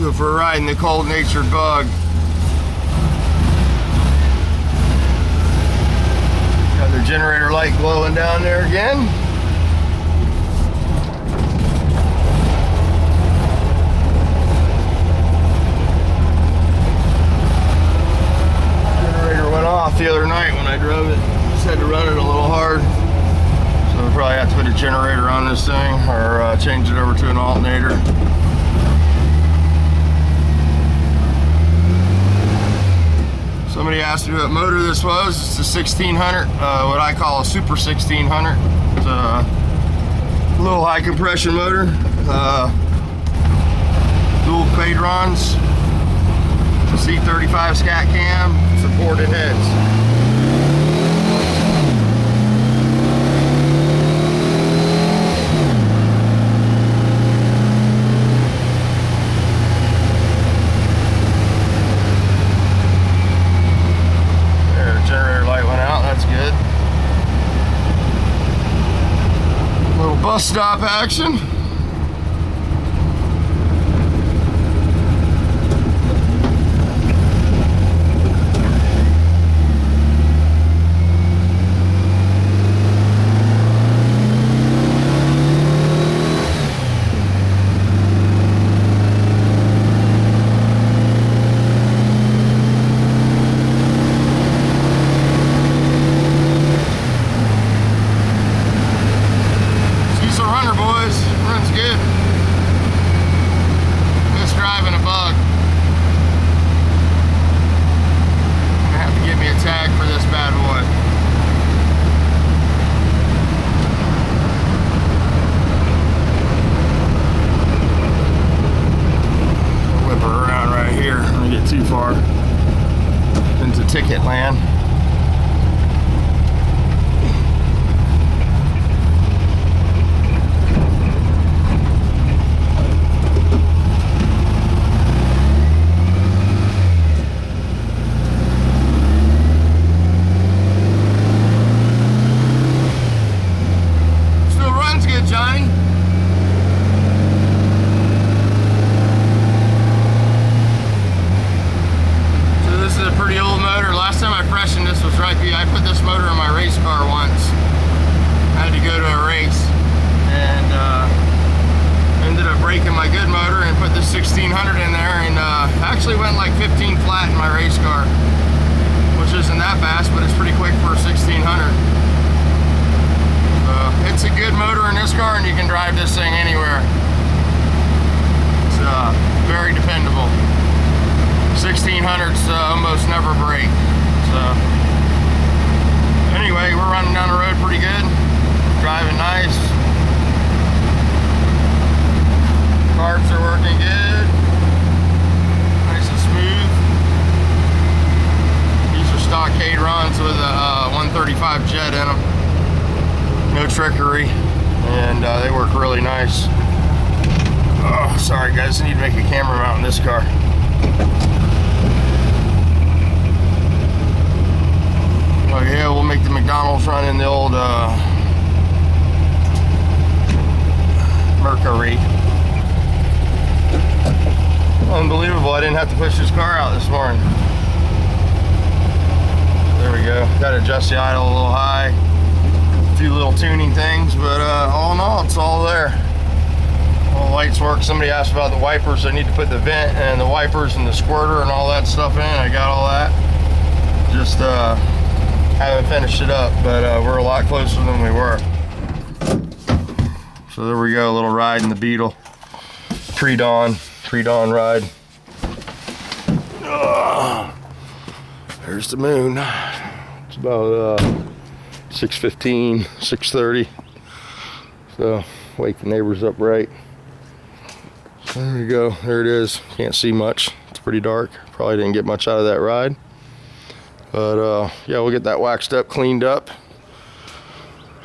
Go for a ride in the cold-natured bug. Got their generator light glowing down there again. Generator went off the other night when I drove it. Just had to run it a little hard. So we'll probably have to put a generator on this thing or change it over to an alternator. Somebody asked me what motor this was. It's a 1600, what I call a super 1600. It's a little high compression motor, dual quadrons, C35 scat cam, supported heads. Bus stop action. Too far into ticket land. Still runs good, Johnny. Pretty old motor. Last time I freshened this was right. I put this motor in my race car once. I had to go to a race and ended up breaking my good motor and put this 1600 in there and actually went like 15 flat in my race car, which isn't that fast, but it's pretty quick for a 1600. It's a good motor in this car and you can drive this thing anywhere. It's very dependable. 1600s almost never break. So anyway, we're running down the road pretty good, driving nice. Carbs are working good, nice and smooth. These are stock quadrons with a 135 jet in them, no trickery, and they work really nice. Oh, sorry guys, I need to make a camera mount in this car. Oh yeah, we'll make the McDonald's run in the old Mercury. Unbelievable, I didn't have to push this car out this morning. There we go. Got to adjust the idle a little high. A few little tuning things, but all in all, it's all there. All the lights work. Somebody asked about the wipers. I need to put the vent and the wipers and the squirter and all that stuff in. I got all that. Just haven't finished it up, but we're a lot closer than we were. So there we go, a little ride in the Beetle. Pre-dawn ride. There's the moon. It's about 6:15, 6:30. So wake the neighbors up right. So there you go, there it is. Can't see much, it's pretty dark. Probably didn't get much out of that ride. But yeah, we'll get that waxed up, cleaned up.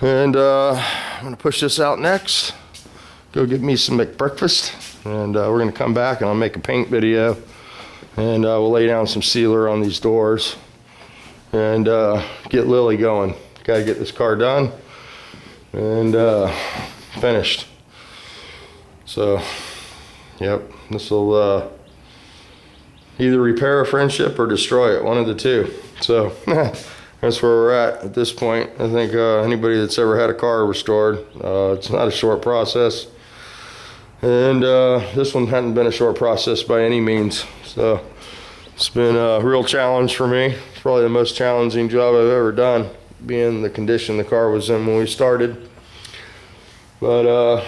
And I'm gonna push this out next. Go get me some McBreakfast. And we're gonna come back and I'll make a paint video. And we'll lay down some sealer on these doors. And get Lily going. Gotta get this car done. And finished. So, yep, this will either repair a friendship or destroy it, one of the two. So that's where we're at this point. I think anybody that's ever had a car restored, it's not a short process. And this one hadn't been a short process by any means. So it's been a real challenge for me. It's probably the most challenging job I've ever done, being the condition the car was in when we started. But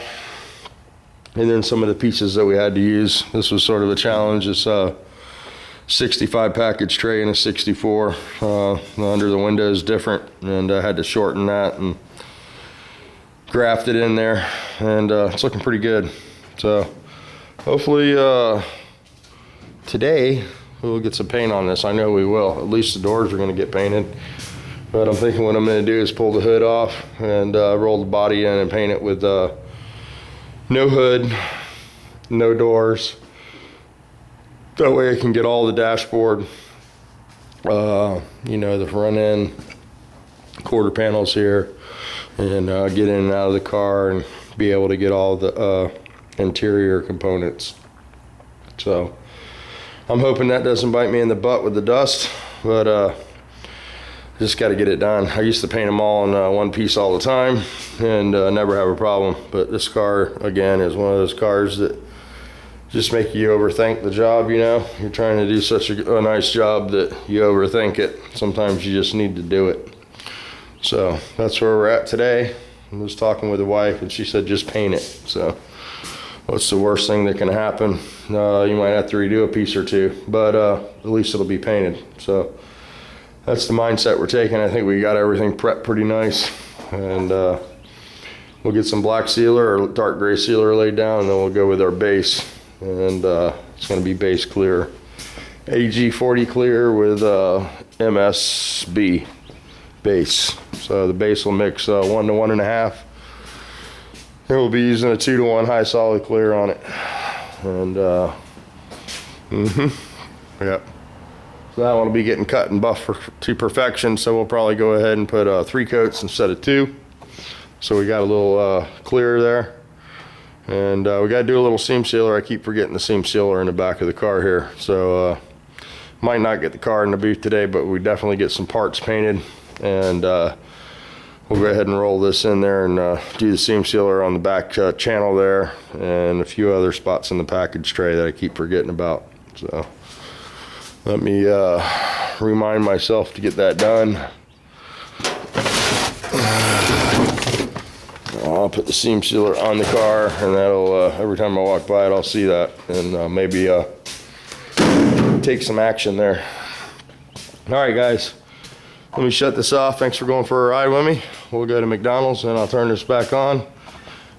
and then some of the pieces that we had to use. This was sort of a challenge. It's 65 package tray and a 64. Under the window is different, and I had to shorten that and graft it in there, and it's looking pretty good. So hopefully today we'll get some paint on this. I know we will. At least the doors are going to get painted. But I'm thinking what I'm going to do is pull the hood off and roll the body in and paint it with no hood, no doors. That way I can get all the dashboard, you know, the front end quarter panels here, and get in and out of the car and be able to get all the interior components. So I'm hoping that doesn't bite me in the butt with the dust, but just got to get it done. I used to paint them all in one piece all the time and never have a problem. But this car, again, is one of those cars that just make you overthink the job, you know. You're trying to do such a nice job that you overthink it. Sometimes you just need to do it. So that's where we're at today. I was talking with the wife and she said just paint it. So what's the worst thing that can happen? You might have to redo a piece or two, but at least it'll be painted. So that's the mindset we're taking. I think we got everything prepped pretty nice, and we'll get some black sealer or dark gray sealer laid down, and then we'll go with our base, and it's going to be base clear, AG40 clear with MSB base. So the base will mix 1 to 1.5. Then we'll be using a 2 to 1 high solid clear on it, and yep. So that one will be getting cut and buffed to perfection, so we'll probably go ahead and put 3 coats instead of 2. So we got a little clear there. And we got to do a little seam sealer. I keep forgetting the seam sealer in the back of the car here. So might not get the car in the booth today, but we definitely get some parts painted. And we'll go ahead and roll this in there and do the seam sealer on the back channel there, and a few other spots in the package tray that I keep forgetting about. So let me remind myself to get that done. I'll put the seam sealer on the car, and that'll every time I walk by it, I'll see that, and maybe take some action there. All right, guys, let me shut this off. Thanks for going for a ride with me. We'll go to McDonald's, and I'll turn this back on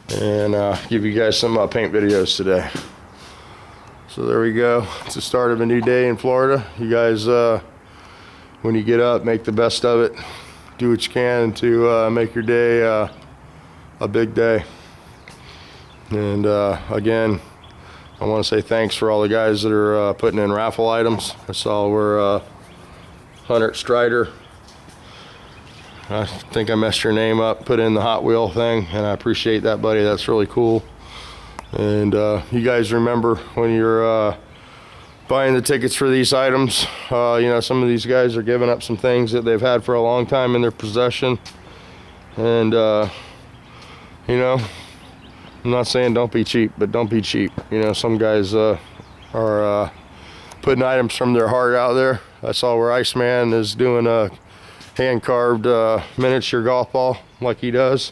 and give you guys some paint videos today. So there we go. It's the start of a new day in Florida. You guys, when you get up, make the best of it. Do what you can to make your day a big day. And again, I want to say thanks for all the guys that are putting in raffle items. I saw where Hunter Strider, I think I messed your name up, put in the Hot Wheel thing, and I appreciate that, buddy. That's really cool. And you guys remember when you're buying the tickets for these items, you know, some of these guys are giving up some things that they've had for a long time in their possession. And you know, I'm not saying don't be cheap, but don't be cheap. You know, some guys are putting items from their heart out there. I saw where Iceman is doing a hand-carved miniature golf ball like he does.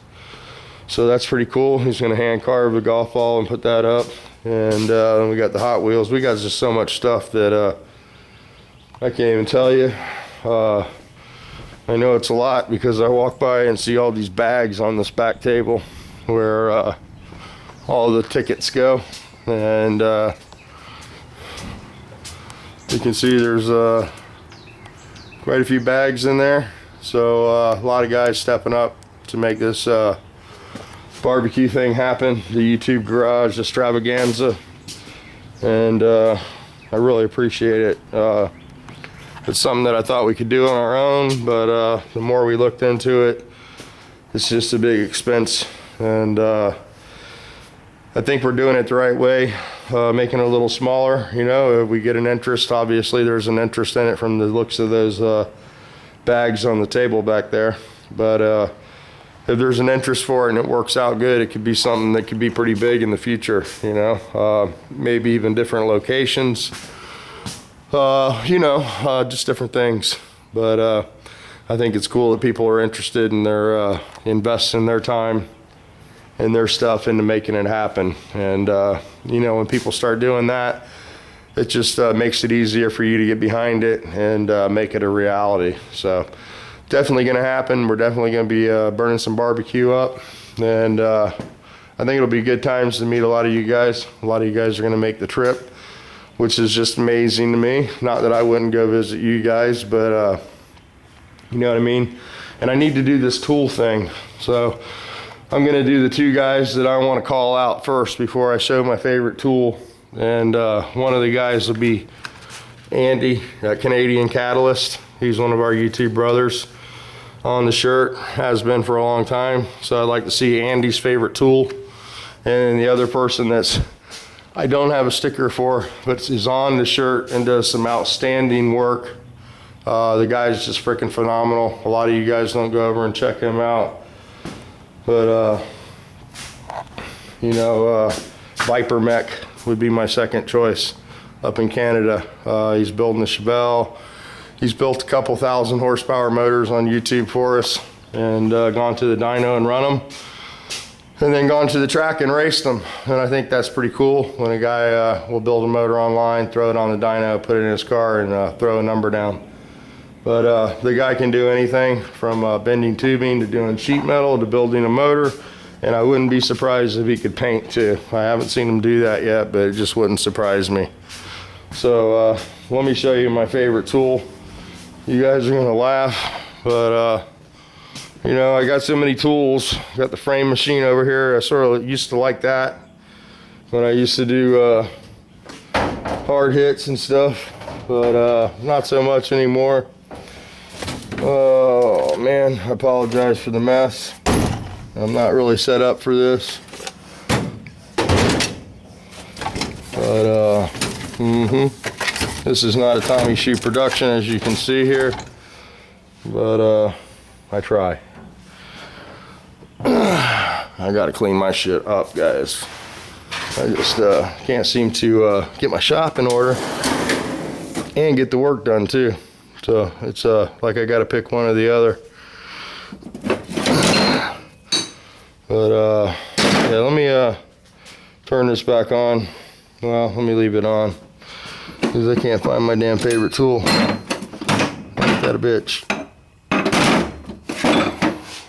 So that's pretty cool. He's going to hand carve a golf ball and put that up. And we got the Hot Wheels. We got just so much stuff that I can't even tell you. I know it's a lot because I walk by and see all these bags on this back table where all the tickets go. And you can see there's quite a few bags in there. So a lot of guys stepping up to make this barbecue thing happen, the YouTube Garage Extravaganza, and I really appreciate it. It's something that I thought we could do on our own, but the more we looked into it, it's just a big expense, and I think we're doing it the right way, making it a little smaller. You know, if we get an interest, obviously there's an interest in it from the looks of those bags on the table back there. But if there's an interest for it and it works out good, it could be something that could be pretty big in the future, you know, maybe even different locations, you know, just different things. But I think it's cool that people are interested and they're investing their time and their stuff into making it happen. And, you know, when people start doing that, it just makes it easier for you to get behind it and make it a reality. So definitely going to happen. We're definitely going to be burning some barbecue up. And I think it'll be good times to meet a lot of you guys. A lot of you guys are going to make the trip, which is just amazing to me. Not that I wouldn't go visit you guys, but you know what I mean? And I need to do this tool thing. So I'm going to do the two guys that I want to call out first before I show my favorite tool. And one of the guys will be Andy at CANADACATALYST. He's one of our YouTube brothers on the shirt, has been for a long time. So I'd like to see Andy's favorite tool. And the other person that's I don't have a sticker for, but is on the shirt and does some outstanding work. The guy's just freaking phenomenal. A lot of you guys don't go over and check him out. But, you know, VIPERMECH would be my second choice up in Canada. He's building the Chevelle. He's built a couple 1,000 horsepower motors on YouTube for us and gone to the dyno and run them. And then gone to the track and raced them. And I think that's pretty cool when a guy will build a motor online, throw it on the dyno, put it in his car and throw a number down. But the guy can do anything from bending tubing to doing sheet metal to building a motor. And I wouldn't be surprised if he could paint too. I haven't seen him do that yet, but it just wouldn't surprise me. So let me show you my favorite tool. You guys are gonna laugh, but you know, I got so many tools. Got the frame machine over here. I sort of used to like that when I used to do hard hits and stuff, but not so much anymore. Oh man, I apologize for the mess. I'm not really set up for this, but this is not a Tommy Shoe production, as you can see here, but I try. I gotta clean my shit up, guys. I just can't seem to get my shop in order and get the work done too. So it's like I gotta pick one or the other. But yeah, let me turn this back on. Well, let me leave it on because I can't find my damn favorite tool. Ain't that a bitch?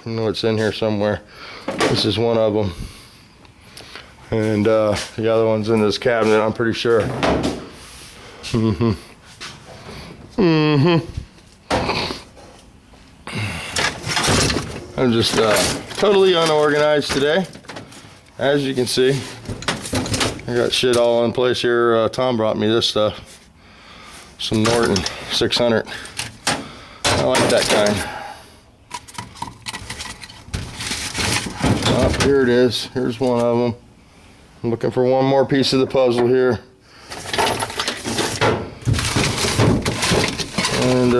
I know it's in here somewhere. This is one of them. And the other one's in this cabinet, I'm pretty sure. I'm just totally unorganized today. As you can see, I got shit all in place here. Tom brought me this stuff. Some Norton 600. I like that kind. Oh, here it is. Here's one of them. I'm looking for one more piece of the puzzle here. And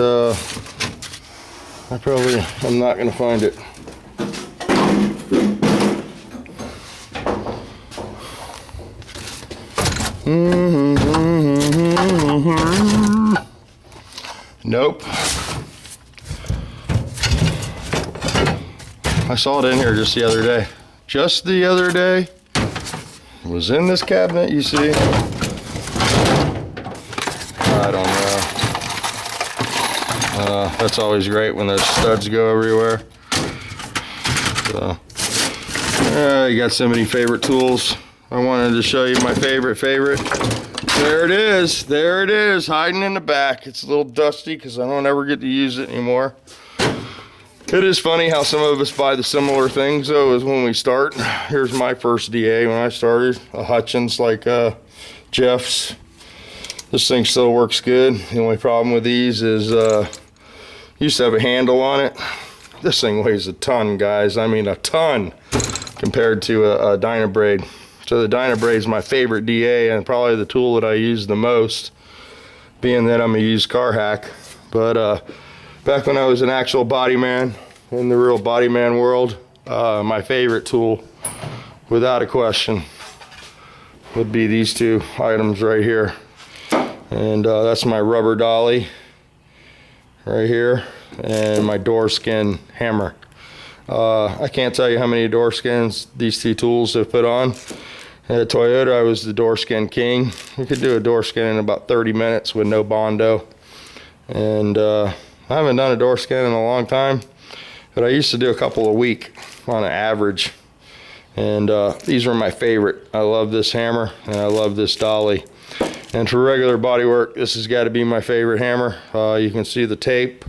I'm not going to find it. Nope. I saw it in here just the other day. Just the other day. It was in this cabinet, you see. I don't know. That's always great when those studs go everywhere. So, you got so many favorite tools. I wanted to show you my favorite. There it is. There it is, hiding in the back. It's a little dusty because I don't ever get to use it anymore. It is funny how some of us buy the similar things though as when we start. Here's my first DA when I started, a Hutchins like Jeff's. This thing still works good. The only problem with these is used to have a handle on it. This thing weighs a ton, guys. I mean a ton compared to a Dynabrade. So the Dynabrade is my favorite DA and probably the tool that I use the most, being that I'm a used car hack. But back when I was an actual body man, in the real body man world, my favorite tool, without a question, would be these two items right here. And that's my rubber dolly right here, and my door skin hammer. I can't tell you how many door skins these two tools have put on. At Toyota, I was the door skin king. You could do a door skin in about 30 minutes with no Bondo. And I haven't done a door skin in a long time, but I used to do a couple a week on an average. And these are my favorite. I love this hammer and I love this dolly. And for regular body work, this has got to be my favorite hammer. You can see the tape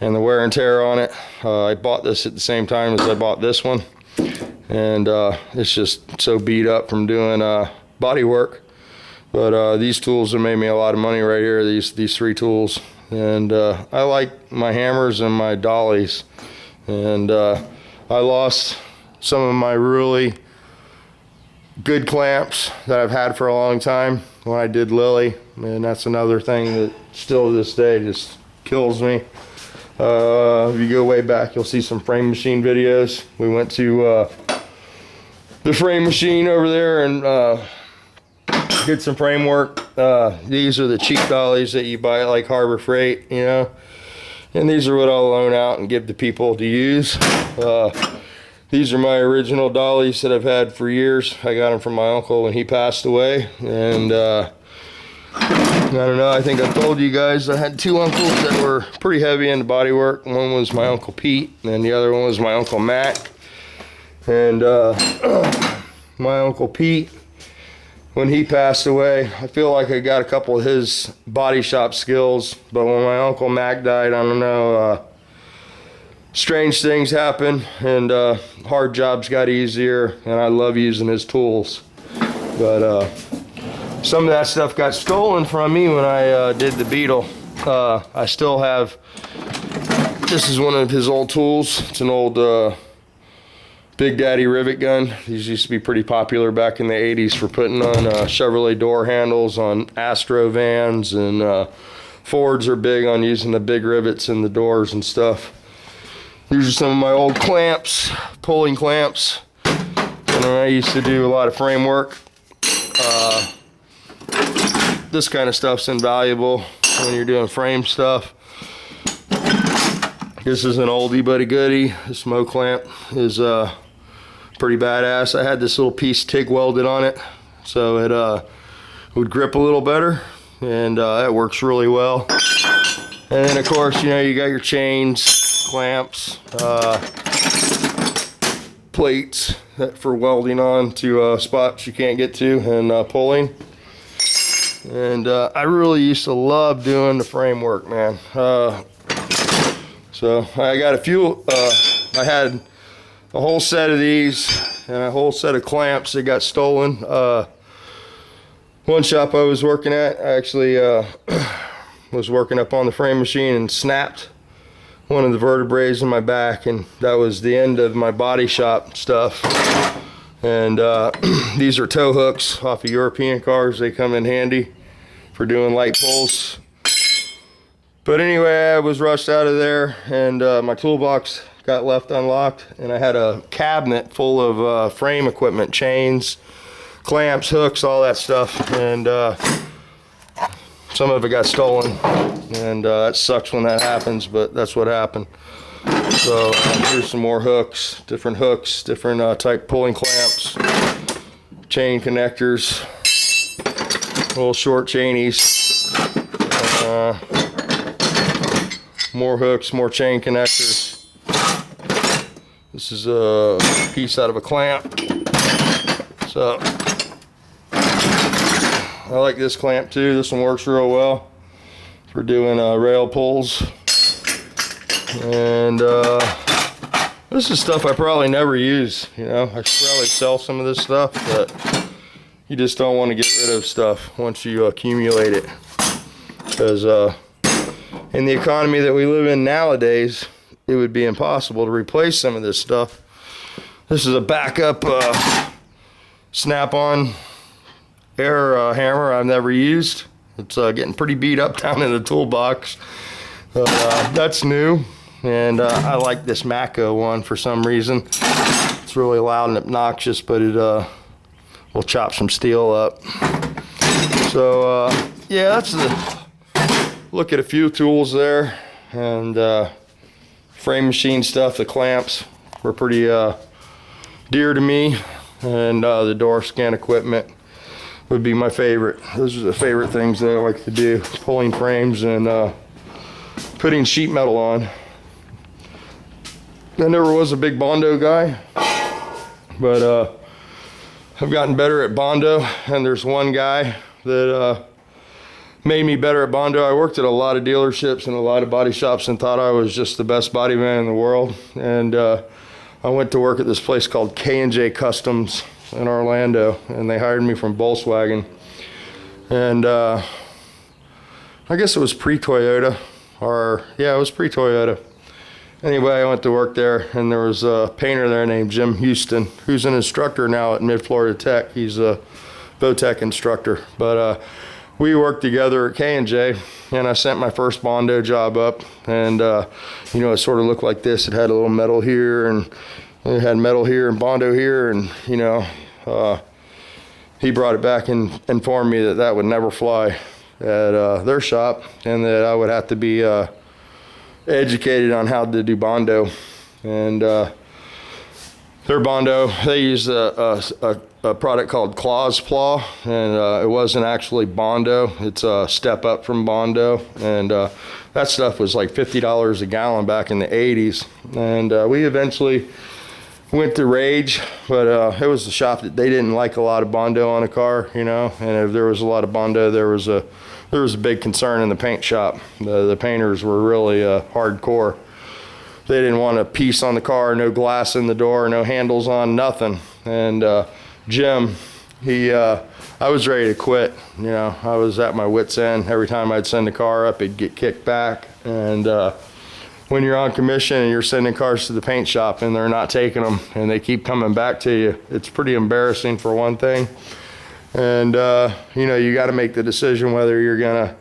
and the wear and tear on it. I bought this at the same time as I bought this one, and it's just so beat up from doing body work. But these tools have made me a lot of money right here, these three tools. And I like my hammers and my dollies. And I lost some of my really good clamps that I've had for a long time when I did Lily, and that's another thing that still to this day just kills me. If you go way back, you'll see some frame machine videos. We went to the frame machine over there and did some frame work. These are the cheap dollies that you buy at like Harbor Freight, you know, and these are what I'll loan out and give to people to use. These are my original dollies that I've had for years. I got them from my uncle when he passed away, and I don't know, I think I told you guys I had two uncles that were pretty heavy into body work. One was my Uncle Pete, and the other one was my Uncle Matt. And my Uncle Pete, when he passed away, I feel like I got a couple of his body shop skills, but when my Uncle Mac died, I don't know, strange things happened, and hard jobs got easier, and I love using his tools. But some of that stuff got stolen from me when I did the Beetle. I still have, this is one of his old tools. It's an old Big Daddy rivet gun. These used to be pretty popular back in the 80s for putting on Chevrolet door handles on Astro vans, and Fords are big on using the big rivets in the doors and stuff. These are some of my old clamps, pulling clamps. And I used to do a lot of frame work. This kind of stuff's invaluable when you're doing frame stuff. This is an oldie but a goodie. This Mo clamp is pretty badass. I had this little piece TIG welded on it, so it would grip a little better, and that works really well. And then of course, you know, you got your chains, clamps, plates for welding on to spots you can't get to, and pulling. And I really used to love doing the framework, man. So I got a few, I had a whole set of these and a whole set of clamps that got stolen. One shop I was working at, I actually was working up on the frame machine and snapped one of the vertebrae in my back, and that was the end of my body shop stuff. And these are tow hooks off of European cars. They come in handy for doing light pulls. But anyway, I was rushed out of there, and my toolbox got left unlocked, and I had a cabinet full of frame equipment, chains, clamps, hooks, all that stuff, and some of it got stolen, and that sucks when that happens, but that's what happened. So here's some more hooks, different type pulling clamps, chain connectors, little short chainies, more hooks, more chain connectors. This is a piece out of a clamp. So I like this clamp too. This one works real well for doing rail pulls. And this is stuff I probably never use, you know. I should probably sell some of this stuff, but you just don't want to get rid of stuff once you accumulate it, because in the economy that we live in nowadays, it would be impossible to replace some of this stuff. This is a backup snap-on air hammer I've never used. It's getting pretty beat up down in the toolbox. That's new, and I like this Mako one for some reason. It's really loud and obnoxious, but it will chop some steel up. So yeah, that's the look at a few tools there, and frame machine stuff. The clamps were pretty dear to me, and the door scan equipment would be my favorite. Those are the favorite things that I like to do, pulling frames and putting sheet metal on. I never was a big Bondo guy, but I've gotten better at Bondo, and there's one guy that made me better at Bondo. I worked at a lot of dealerships and a lot of body shops and thought I was just the best body man in the world, and I went to work at this place called K&J Customs in Orlando, and they hired me from Volkswagen, and I guess it was pre-Toyota, or yeah, it was pre-Toyota. Anyway, I went to work there, and there was a painter there named Jim Houston, who's an instructor now at Mid-Florida Tech. He's a Votech instructor, but we worked together at K&J, and I sent my first Bondo job up, and you know, it sort of looked like this. It had a little metal here, and it had metal here and Bondo here, and you know, he brought it back and informed me that that would never fly at their shop, and that I would have to be educated on how to do Bondo. And their Bondo, they use a product called Claws Plaw, and it wasn't actually Bondo. It's a step up from Bondo, and that stuff was like $50 a gallon back in the 80s. And we eventually went to Rage, but it was a shop that they didn't like a lot of Bondo on a car, you know, and if there was a lot of Bondo, there was a big concern in the paint shop. The painters were really hardcore. They didn't want a piece on the car, no glass in the door, no handles on, nothing. And Jim, I was ready to quit. You know, I was at my wit's end. Every time I'd send the car up, it'd get kicked back. And when you're on commission and you're sending cars to the paint shop and they're not taking them and they keep coming back to you, it's pretty embarrassing for one thing. And you know, you got to make the decision whether you're gonna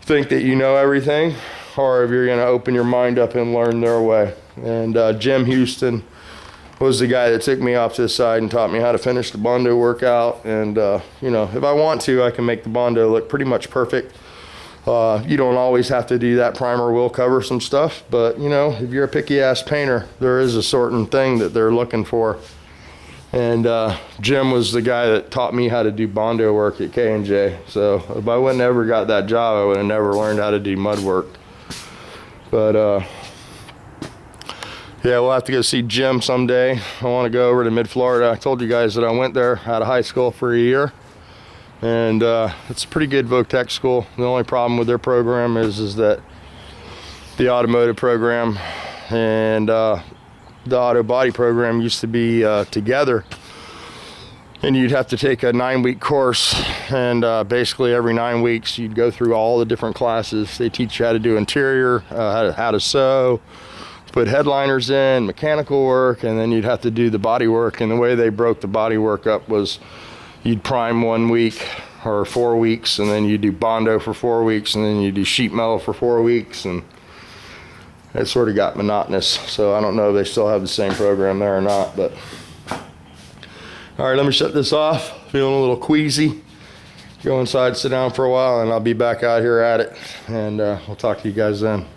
think that you know everything, or if you're gonna open your mind up and learn their way. And Jim Houston was the guy that took me off to the side and taught me how to finish the Bondo workout. And you know, if I want to, I can make the Bondo look pretty much perfect. You don't always have to do that. Primer will cover some stuff, but you know, if you're a picky ass painter, there is a certain thing that they're looking for. And Jim was the guy that taught me how to do Bondo work at K&J. So if I wouldn't ever got that job, I would have never learned how to do mud work. But yeah, we'll have to go see Jim someday. I want to go over to Mid-Florida. I told you guys that I went there out of high school for a year. And it's a pretty good Votech school. The only problem with their program is that the automotive program and the auto body program used to be together, and you'd have to take a 9-week course, and basically every 9 weeks you'd go through all the different classes. They teach you how to do interior, how to sew, put headliners in, mechanical work, and then you'd have to do the body work. And the way they broke the body work up was you'd prime 1 week or 4 weeks, and then you do Bondo for 4 weeks, and then you do sheet metal for 4 weeks, and it sort of got monotonous. So I don't know if they still have the same program there or not, but all right, let me shut this off. Feeling a little queasy. Go inside, sit down for a while, and I'll be back out here at it, and we'll talk to you guys then.